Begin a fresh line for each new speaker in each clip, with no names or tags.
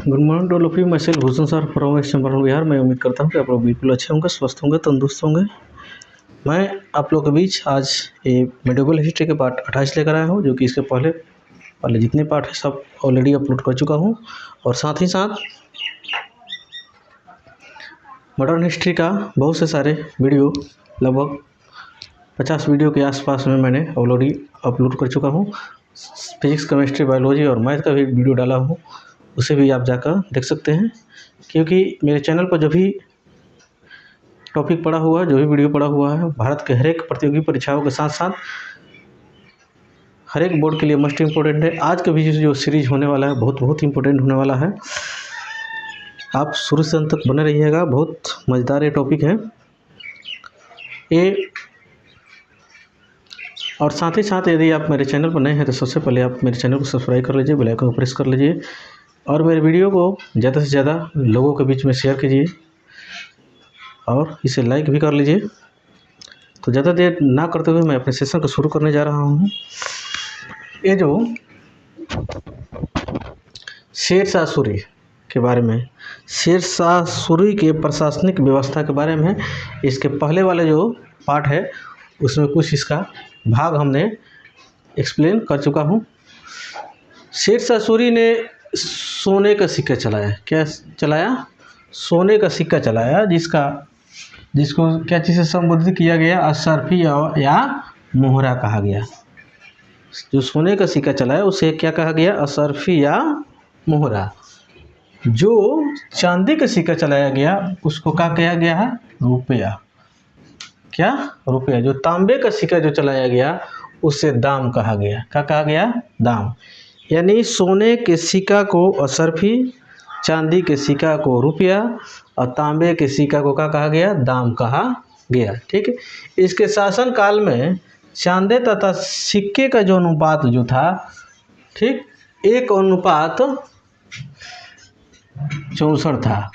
Good morning to all of you. मैं Shail Bhushan sir from West Champaran Bihar. मैं उम्मीद करता हूँ कि आप लोग बिल्कुल अच्छे होंगे, स्वस्थ होंगे, तंदुरुस्त होंगे। मैं आप लोगों के बीच आज ये मेडिवल हिस्ट्री के पार्ट 28 लेकर आया हूँ, जो कि इसके पहले वाले जितने पार्ट हैं सब ऑलरेडी अपलोड कर चुका हूँ। और साथ ही साथ मॉडर्न हिस्ट्री का बहुत से सारे वीडियो, लगभग 50 वीडियो के आसपास में मैंने ऑलरेडी अपलोड कर चुका हूँ। फिजिक्स, केमिस्ट्री, बायोलॉजी और मैथ का भी वीडियो डाला हूँ, उसे भी आप जाकर देख सकते हैं। क्योंकि मेरे चैनल पर जो भी टॉपिक पड़ा हुआ है, जो भी वीडियो पड़ा हुआ है, भारत के हर एक प्रतियोगी परीक्षाओं के साथ साथ हर एक बोर्ड के लिए मोस्ट इम्पोर्टेंट है। आज का भी जो सीरीज होने वाला है बहुत इम्पोर्टेंट होने वाला है। आप शुरू से अंत तक बने रहिएगा, बहुत मज़ेदार ये टॉपिक है ये। और साथ ही साथ यदि आप मेरे चैनल पर नए हैं तो सबसे पहले आप मेरे चैनल को सब्सक्राइब कर लीजिए, बेल आइकन को प्रेस कर लीजिए और मेरे वीडियो को ज़्यादा से ज़्यादा लोगों के बीच में शेयर कीजिए और इसे लाइक भी कर लीजिए। तो ज़्यादा देर ना करते हुए मैं अपने सेशन को शुरू करने जा रहा हूँ। ये जो शेरशाह सूरी के बारे में, शेरशाह सूरी के प्रशासनिक व्यवस्था के बारे में, इसके पहले वाले जो पार्ट है उसमें कुछ इसका भाग हमने एक्सप्लेन कर चुका हूँ। शेरशाह सूरी ने सोने का सिक्का चलाया। क्या चलाया? सोने का सिक्का चलाया, जिसको क्या चीज़ से संबोधित किया गया? अशरफी या मोहरा कहा गया। जो सोने का सिक्का चलाया उसे क्या कहा गया? अशरफी या मोहरा। जो चांदी का सिक्का चलाया गया उसको क्या कहा गया है? रुपया। क्या? रुपया। जो तांबे का सिक्का जो चलाया गया उसे दाम कहा गया। क्या कहा गया? दाम। यानी सोने के सिक्का को अशरफी, चांदी के सिक्का को रुपया और तांबे के सिक्का को क्या कहा गया? दाम कहा गया। ठीक है। इसके शासन काल में चांदी तथा सिक्के का जो अनुपात जो था, ठीक, 1:64 था।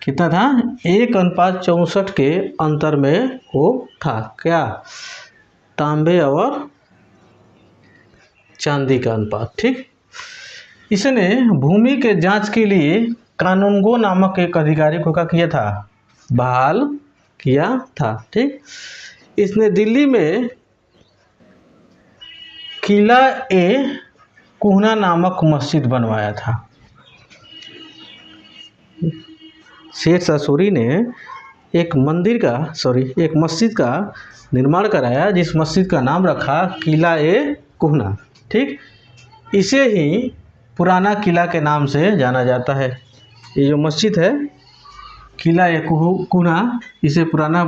कितना था? 1:64 के अंतर में वो था। क्या? तांबे और चांदी का अनुपात। ठीक। इसने भूमि के जांच के लिए कानूनगो नामक एक अधिकारी को क्या किया था? बहाल किया था। ठीक। इसने दिल्ली में किला ए कुहना नामक मस्जिद बनवाया था। शेरशाह सूरी ने एक मस्जिद का निर्माण कराया, जिस मस्जिद का नाम रखा किला ए कुहना। ठीक। इसे ही पुराना किला के नाम से जाना जाता है। ये जो मस्जिद है किला ए कुहना, इसे पुराना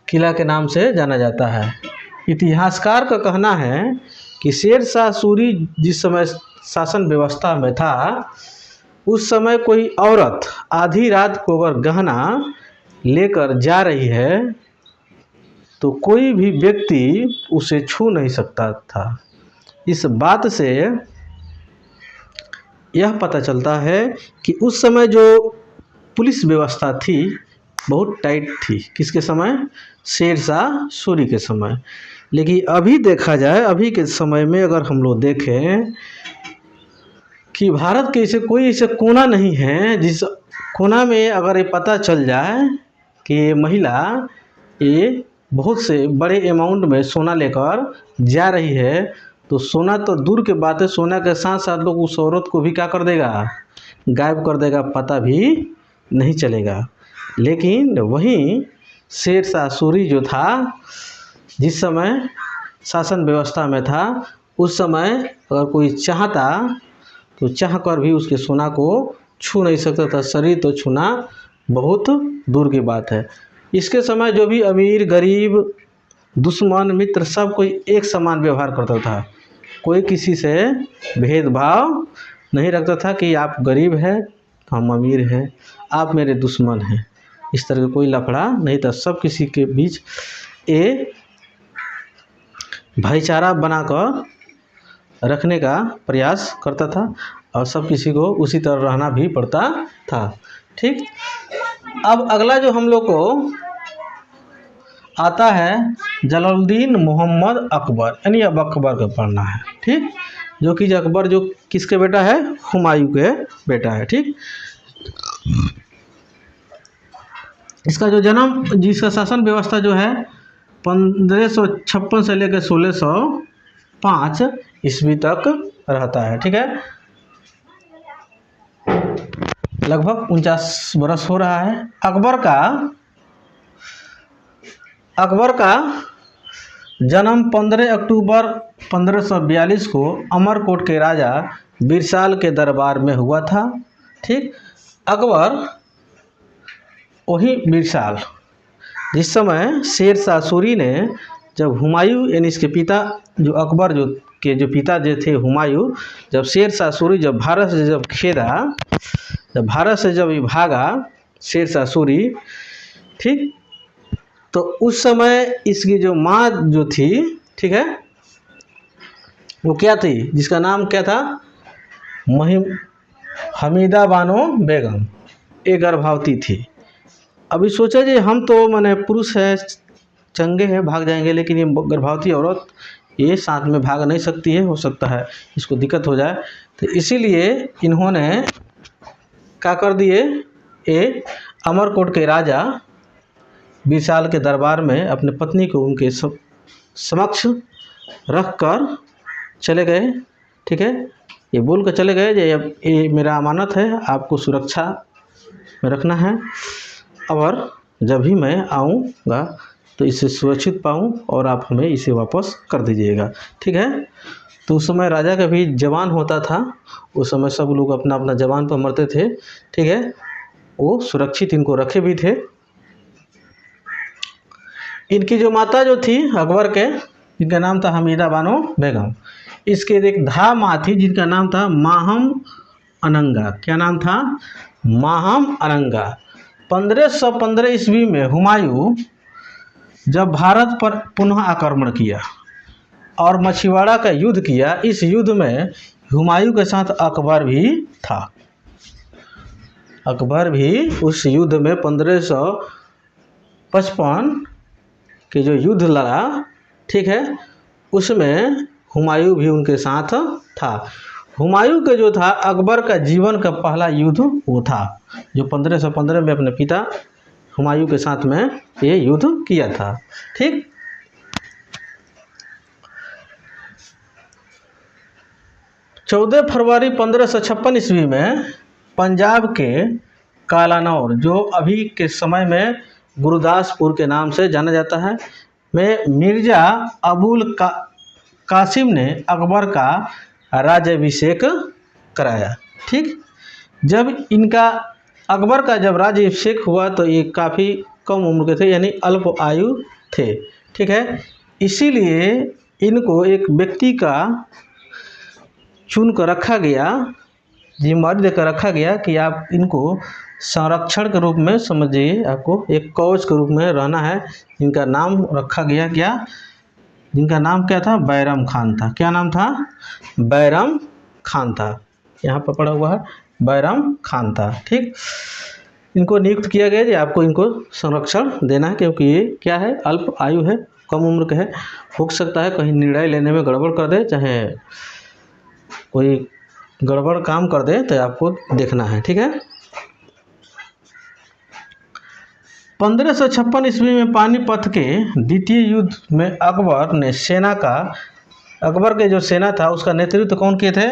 किला के नाम से जाना जाता है। इतिहासकार का कहना है कि शेरशाह सूरी जिस समय शासन व्यवस्था में था उस समय कोई औरत आधी रात को अगर गहना लेकर जा रही है तो कोई भी व्यक्ति उसे छू नहीं सकता था। इस बात से यह पता चलता है कि उस समय जो पुलिस व्यवस्था थी बहुत टाइट थी। किसके समय? शेरशाह सूरी के समय। लेकिन अभी देखा जाए, अभी के समय में अगर हम लोग देखें कि भारत के कोई ऐसे कोना नहीं है जिस कोना में अगर ये पता चल जाए कि ये महिला ये बहुत से बड़े अमाउंट में सोना लेकर जा रही है, तो सोना तो दूर के बात है, सोना के साथ साथ लोग उस औरत को भी क्या कर देगा? गायब कर देगा, पता भी नहीं चलेगा। लेकिन वहीं शेरशाह सूरी जो था, जिस समय शासन व्यवस्था में था, उस समय अगर कोई चाहता तो चाह कर भी उसके सोना को छू नहीं सकता था। शरीर तो छूना बहुत दूर की बात है। इसके समय जो भी अमीर, गरीब, दुश्मन, मित्र, सब कोई एक समान व्यवहार करता था। कोई किसी से भेदभाव नहीं रखता था कि आप गरीब हैं, हम अमीर हैं, आप मेरे दुश्मन हैं। इस तरह का कोई लफड़ा नहीं था। सब किसी के बीच एक भाईचारा बनाकर रखने का प्रयास करता था और सब किसी को उसी तरह रहना भी पड़ता था। ठीक। अब अगला जो हम लोग को आता है जलालुद्दीन मोहम्मद अकबर, यानी अब अकबर का पढ़ना है। ठीक। जो कि अकबर जो किसके बेटा है, हुमायूं के बेटा है। ठीक, इसका जो जन्म, जिसका शासन व्यवस्था जो है 1556 से लेकर 1605 ईस्वी तक रहता है। ठीक है, लगभग 49 वर्ष हो रहा है। अकबर का जन्म 15 अक्टूबर 1542 को अमरकोट के राजा बिरसाल के दरबार में हुआ था। ठीक, अकबर वही बिरसाल, जिस समय शेरशाह सूरी ने जब हुमायूं यानी इसके पिता जो अकबर जो पिता जो थे हुमायूं, जब शेरशाह सूरी जब भारत से जब खेदा, जब भारत से जब ये भागा शेरशाह सूरी, ठीक, तो उस समय इसकी जो माँ जो थी, ठीक है, वो क्या थी, जिसका नाम क्या था, हमीदा बानो बेगम, ये गर्भवती थी। अभी सोचा जी हम तो माने पुरुष है, चंगे हैं, भाग जाएंगे, लेकिन ये गर्भवती औरत ये साथ में भाग नहीं सकती है, हो सकता है इसको दिक्कत हो जाए, तो इसीलिए इन्होंने क्या कर दिए, ये अमरकोट के राजा बिरसाल के दरबार में अपने पत्नी को उनके समक्ष रख कर चले गए। ठीक है, ये बोल कर चले गए ये मेरा अमानत है, आपको सुरक्षा में रखना है, और जब भी मैं आऊँगा तो इसे सुरक्षित पाऊँ और आप हमें इसे वापस कर दीजिएगा। ठीक है, तो उस समय राजा का भी जवान होता था, उस समय सब लोग अपना अपना जवान पर मरते थे। ठीक है, वो सुरक्षित इनको रखे भी थे। इनकी जो माता जो थी अकबर के, जिनका नाम था हमीदा बानो बेगम, इसके एक धा माँ थी जिनका नाम था माहम अनंगा। क्या नाम था, माहम अनंगा। 1515 ईस्वी में हुमायूं जब भारत पर पुनः आक्रमण किया और मछीवाड़ा का युद्ध किया, इस युद्ध में हुमायूं के साथ अकबर भी था। अकबर भी उस युद्ध में 1555 के जो युद्ध लड़ा, ठीक है, उसमें हुमायूं भी उनके साथ था। हुमायूं का जो था अकबर का जीवन का पहला युद्ध वो था, जो 1515 में अपने पिता हुमायूं के साथ में ये युद्ध किया था। ठीक, 14 फरवरी 1556 ईस्वी में पंजाब के कालानौर, जो अभी के समय में गुरदासपुर के नाम से जाना जाता है, में मिर्ज़ा अबुल कासिम ने अकबर का राज्याभिषेक कराया। ठीक, जब इनका अकबर का जब राज्याभिषेक हुआ तो ये काफ़ी कम उम्र के थे, यानी अल्प आयु थे। ठीक है, इसीलिए इनको एक व्यक्ति का चुन कर रखा गया, जिम्मेदारी देकर रखा गया कि आप इनको संरक्षण के रूप में समझिए, आपको एक कवच के रूप में रहना है। इनका नाम रखा गया क्या, जिनका नाम क्या था, बैरम खान था। क्या नाम था, बैरम खान था, यहाँ पर पड़ा हुआ है बैरम खान था। ठीक, इनको नियुक्त किया गया कि आपको इनको संरक्षण देना है, क्योंकि ये क्या है, अल्प आयु है, कम उम्र के है, हो सकता है कहीं निर्णय लेने में गड़बड़ कर दे, चाहे कोई गड़बड़ काम कर दे, तो आपको देखना है। ठीक है, 1556 ईस्वी में पानीपत के द्वितीय युद्ध में अकबर के जो सेना था उसका नेतृत्व कौन किए थे,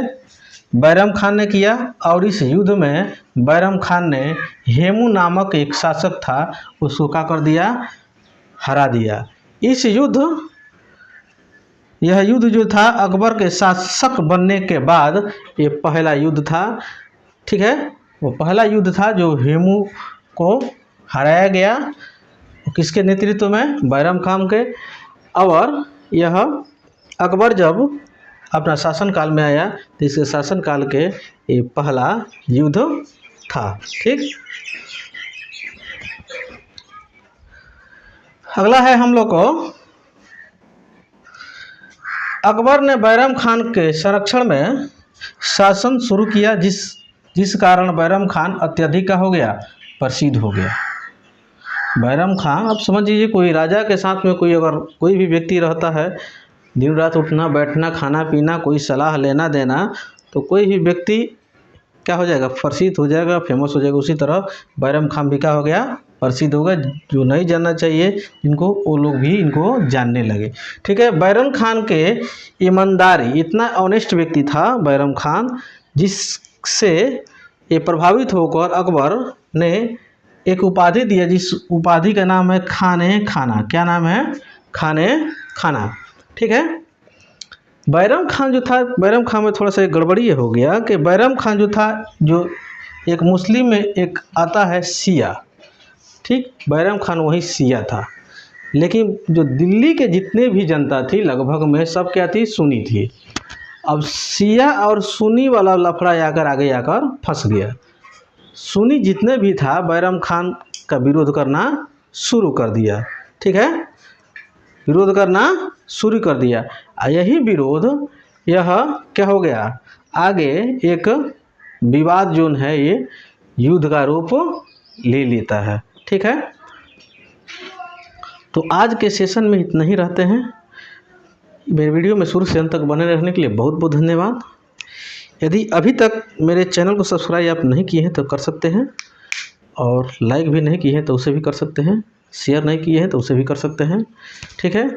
बैरम खान ने किया। और इस युद्ध में बैरम खान ने हेमू नामक एक शासक था, उसको क्या कर दिया, हरा दिया। यह युद्ध जो था अकबर के शासक बनने के बाद ये पहला युद्ध था। ठीक है, वो पहला युद्ध था जो हेमू को हराया गया, किसके नेतृत्व में, बैरम खान के। और यह अकबर जब अपना शासनकाल में आया तो इसके शासनकाल के ये पहला युद्ध था। ठीक, अगला है हम लोग को, अकबर ने बैरम खान के संरक्षण में शासन शुरू किया, जिस कारण बैरम खान अत्यधिक का हो गया, प्रसिद्ध हो गया। बैरम खान, अब समझ लीजिए कोई राजा के साथ में अगर कोई भी व्यक्ति रहता है, दिन रात उठना बैठना खाना पीना कोई सलाह लेना देना, तो कोई भी व्यक्ति क्या हो जाएगा, प्रसिद्ध हो जाएगा, फेमस हो जाएगा। उसी तरह बैरम खान भी क्या हो गया, प्रसिद्ध होगा। जो नहीं जानना चाहिए इनको, वो लोग भी इनको जानने लगे। ठीक है, बैरम खान के ईमानदारी, इतना ऑनेस्ट व्यक्ति था बैरम खान, जिससे ये प्रभावित होकर अकबर ने एक उपाधि दिया, जिस उपाधि का नाम है खाने खाना। क्या नाम है, खाने खाना। ठीक है, बैरम खान जो था, बैरम खान में थोड़ा सा गड़बड़ी ये हो गया कि बैरम खान जो था, जो एक मुस्लिम में एक आता है शिया, ठीक, बैरम खान वही शिया था। लेकिन जो दिल्ली के जितने भी जनता थी लगभग में सब क्या थी, सुन्नी थी। अब शिया और सुन्नी वाला लफड़ा आकर आगे आकर फंस गया। सुन्नी जितने भी था बैरम खान का विरोध करना शुरू कर दिया। ठीक है, विरोध करना शुरू कर दिया। यही विरोध यह क्या हो गया, आगे एक विवाद जो है ये युद्ध का रूप ले लेता है। ठीक है, तो आज के सेशन में इतना ही रहते हैं। मेरे वीडियो में शुरू से अंत तक बने रहने के लिए बहुत बहुत धन्यवाद। यदि अभी तक मेरे चैनल को सब्सक्राइब आप नहीं किए हैं तो कर सकते हैं, और लाइक भी नहीं किए हैं तो उसे भी कर सकते हैं, शेयर नहीं किए हैं तो उसे भी कर सकते हैं। ठीक है,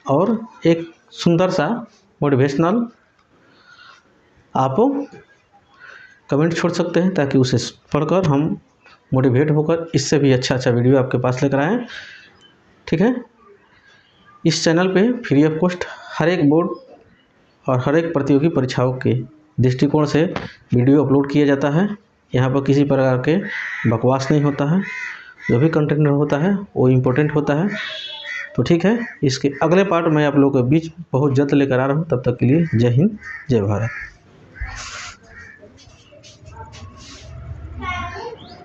और एक सुंदर सा मोटिवेशनल आप कमेंट छोड़ सकते हैं, ताकि उसे पढ़कर हम मोटिवेट होकर इससे भी अच्छा वीडियो आपके पास लेकर आएँ। ठीक है, इस चैनल पे फ्री ऑफ कॉस्ट हर एक बोर्ड और हर एक प्रतियोगी परीक्षाओं के दृष्टिकोण से वीडियो अपलोड किया जाता है। यहाँ पर किसी प्रकार के बकवास नहीं होता है, जो भी कंटेंट होता है वो इम्पोर्टेंट होता है। तो ठीक है, इसके अगले पार्ट मैं आप लोगों के बीच बहुत जल्द लेकर आ रहा हूँ। तब तक के लिए जय हिंद, जय भारत।